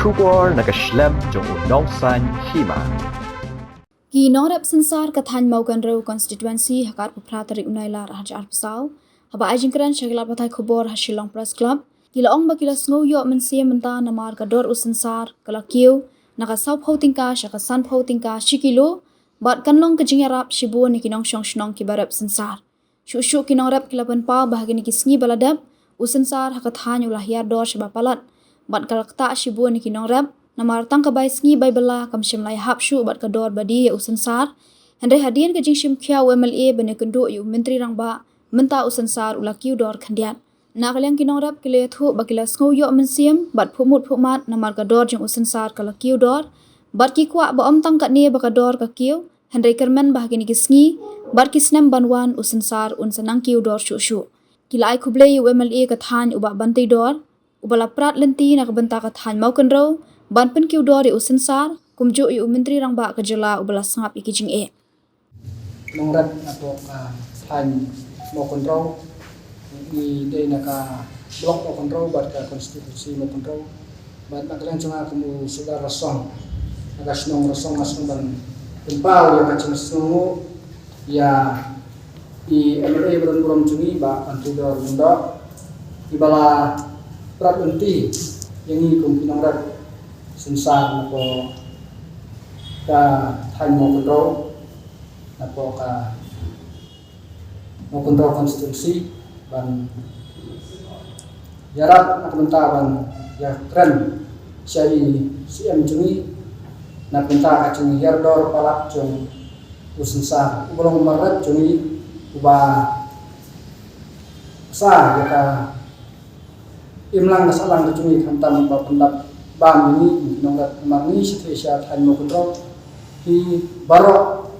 Shubor nakaslem jong unong san hima. Ginorep sensar kathan maukan reu constituency hakar pupratari unailar hajar pesau. Haba ajingkran syagila patai khobor hasilong press club. Gila ong bakila sngo yo mensia menta namar kador usensar kalakiu nakasau phau tingka syakasan phau tingka shikilo bat kanlong kejingarap shibu nikinong shnong kibarep sensar. Shushu kinorep kilapan pa bahagi nikisngi baladap usensar hakathan ulahiyar dor shabapalat. Bat kalakta shibu nikinong namar tang kabai sngi bai bala kam shimlai hapshu bat kador badi usensar. Hendai hadian kejing shim kia UMLA bene kendu yu menteri rangba menta usensar ulakiu dor khandiat. Nakaliang kinorap kile thu bakila sngo yo mensiam bat phumut phumat namar kador jeng usensar kalakiu dor bat kikwa ba om tang katne bakador kakiu hendai kermen bahagi nikisngi bat kisnem banwan usensar unsanang kiu dor shu. Kila ai khuble UMLA kathan uba bantai dor ubala prat lenti nak benta kathan mau kenro ban pen kiu dor usensar kumju yu menteri rangba kejela ubala sangap ikijing e. Nongrat atau kahan mau kontrol di day naka blok mau kontrol buat ke konstitusi mau kontrol buat nakalian cuma kamu sudah rasong naga senong rasong asong dan tempau yang kacang senongu ya di MLA bulan cumi ba bantu dor bunda di bala prat unti yang ini kumpulan rat sensar napo ka time mau kontrol napo ka mau kontrol konstitusi ban jarak nak bentaban ya keren syari CM jungi nak benta kacung herdor palak jong usensar ubang marat jungi uba sa ya ka imlang nasalang kacungi hantam ba pendap bam ini nongrat mangi situasi tan mo kontrol di barok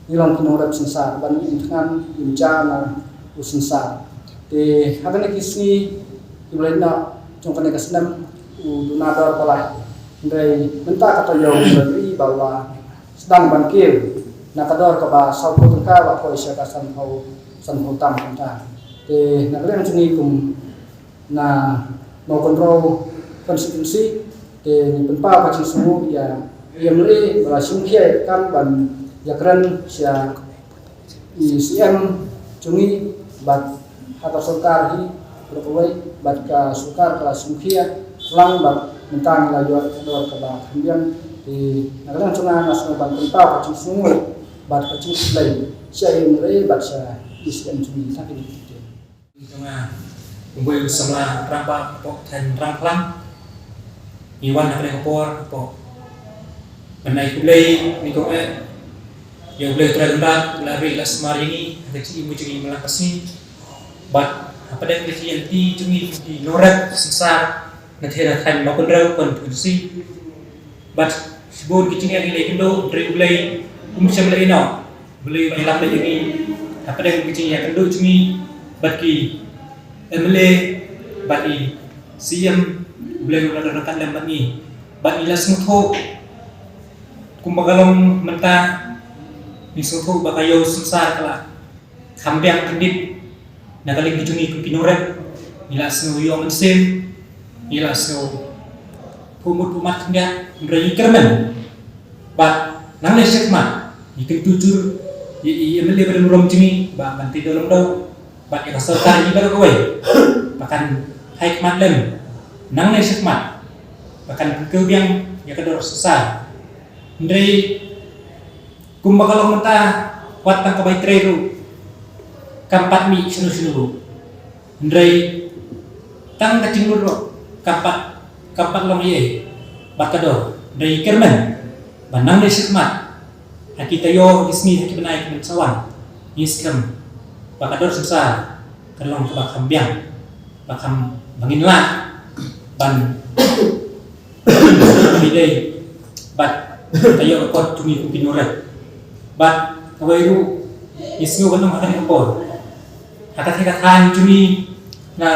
nilang kinongrat sensar ban intan imjana usensar de hagan kisni iblaina jongkane kasnam udunador pola ndai menta kata yo beri bahwa sedang bangkir nakador ka ba saupo tengka wa ko isya kasan hau san hutam ta de nakren sini kum na mau kontrol konstitusi de ni penpa kacing semu ya IMLA bala sungkia kan ban yakran sia ICM cungi bat hata sokar hi berkawai bat ka sukar kelas sungkia lang bat mentang la yo dor ka ba kambian di nakran cunga nasional ban penpa kacing semu bat kacing selai sia IMLA bat sia ICM cungi tak ini tengah kumpul sama rampa pok dan ramplang iwan nak leh kopor pok menai kulai ni kau yang boleh terangkat lari las marini ada si ibu cungi melakasi bat apa dah kerja yang ti cungi di norak sesar nanti kan maupun rau konstitusi bat sebut kecing yang lagi kendo dari kulai bisa melai no boleh hilang lagi apa dah kecing yang kendo cungi bagi MLA bagi CM boleh melakukan lembat ni bagi las mutu kumbagalong mentah ni suatu bakayo sensar kala kambiang kendit nagaling dijungi kupinorep nila snow yo mensim nila snow pumut umat kendia ndrayi kermen ba nang le sekma ikin tujur i MLA ber rom jimi ba banti dolong do ba ya sarkar i ber kowe bahkan haik matlem nang le sekma bahkan kebiang ya kedor sesar ndrei kumbakalong menta watang kabay treru kampat mi sunu ndrei tang kacing luro kampat long ye bakador ndrei kermen banang de sikmat hakita yo ismi hakita naik mensawan iskem bakador susah kerlong ke bakambiang bakam banginlah ban bidai bat tayo kot tumi kupinure bat kawairu isngo banong akan kopor hakat cumi na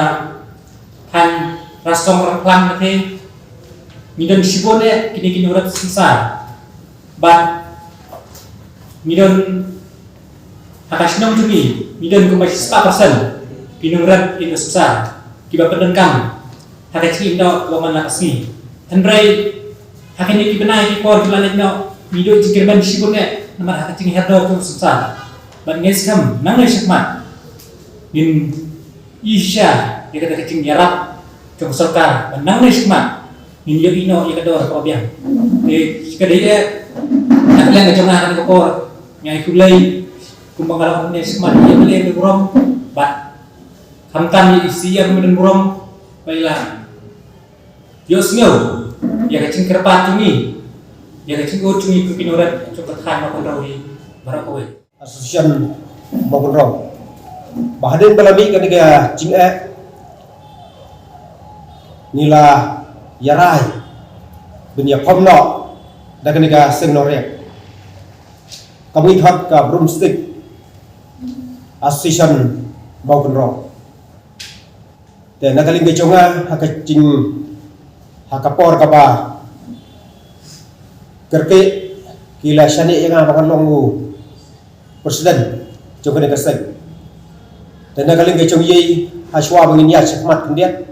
han rasong rangklang nate midon sibone kini urat sensar bat midon hakasinong cumi midon kumbai 100% pinurat itu sensar kiba pendengkam hakat indo waman nakasni Andrai hakin ini benai kor kelan no video jikirman sibune nomor hak cing herdo tu susah ban ngeskam nangai sekmat min isya ya kata cing yarap jong sarkar ban nangai sekmat min yo ino ya kador ko biang kadai nak lang jong na kan kor ngai kulai kumbang ne sekmat ya beli burom bat hamtan isi ya kemudian burom baiklah Yos ngau, ya kacing kerpat cungi, ya kacing go cungi pinoret coba tahan makan rawi barak kowe. Association maupun rong. Bahaden pelami ketika cing nila yarai benya pomno dan ketika sengnorek. Kami thot ka broomstick association maupun rong. Dan nakaling keconga hakacing hakapor kaba kerke kila shani yang makan longu presiden jong kene kasek dan nagaling gejong ye haswa bangin ya sekmat kendiat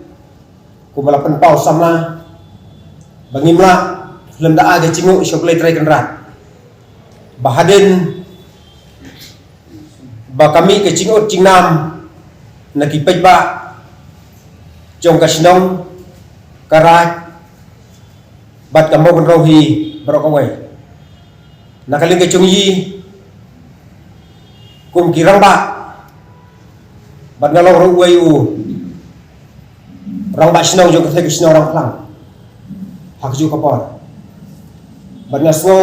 kumala penpau sama bangimla film da aga cingu shoklay try kenrat bahaden ba kami ke cingu cingnam nakipej ba jong kasnong karat bat kamu benrohi berokawai nakaling kecung yi kum kirang ba bat ngalong ruwai u rang ba sinong jong kethek sinong rang plang hak ju kapor bat ngasno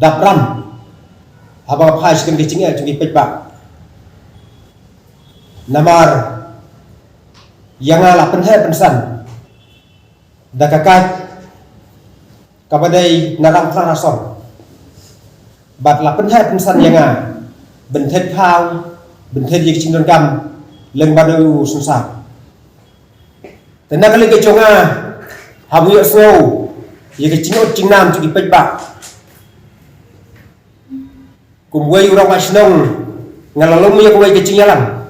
dapram haba phai sikan kecing jong ipej ba namar yang ala penhe pensan dakakat kabadai narang plang rason bat la penhe pensan yang bentet phao bentet yik cingdon kam leng badu sunsa tena kali ke jonga hamu yo snow yik cingot cingnam cuki pej ba kumwai urang wasnong ngalalom yak wai ke cingyalang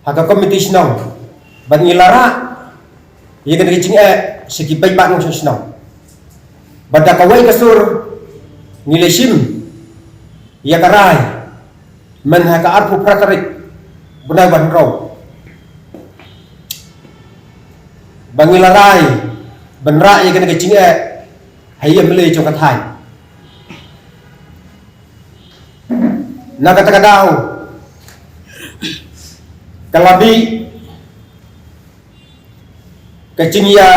haka komiti snong ban ngilara ya kena kecing segi baik bak nung senang badak kawai kasur ngilesim ya karai men haka arpu pratarik benar ban roh ban ngilarai benra ya kena kecing hayam beli jong kathai na kata kadau kalabi kecing ya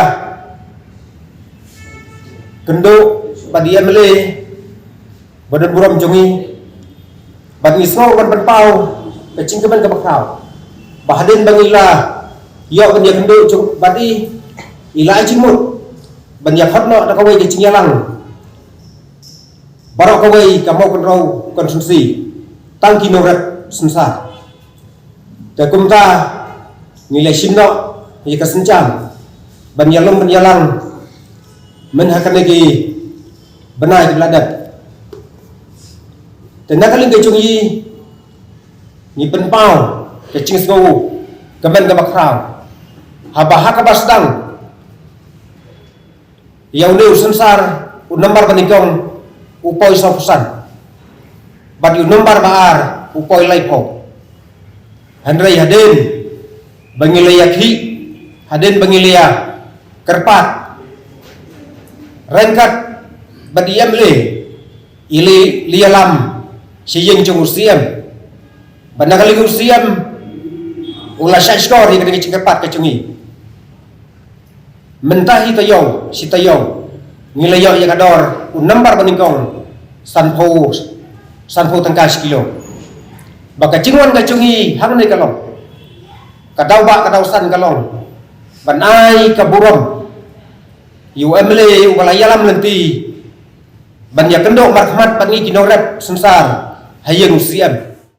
kendo badia mele badan buram jongi bad ngisno ban pau kecing keban ke bakau bahaden bangila yo ban ya kendo jong badi ila cimut ban ya hotno da kawai kecing yalang barok kawai kamau kontrol konsumsi tangki norat sensa da kumta nilai simno ya kasencam banyalang menhakan lagi benar di beladat dan nakaling kecung yi ni penpau kecing snow kemen ke bakrau habah kabasdang yang udah sensar unambar panikong upoi sofusan bad unambar baar upoi laipo handrai haden bangilayakhi haden bangilaya kerpat rengkat badiam le ili lialam siyeng jong usiam banakali usiam ulah syashkor yang kena kerpat kecungi mentahi tayo si tayo ngilayo yang kador unambar paningkong sanpo tangkas kilo baka cingwan kecungi hang nei kalong kadau ba kadau san kalong banai kaburom yu emle yu balayalam nanti banyak kendok marhamat pangi kinorep sensar hayeng usiam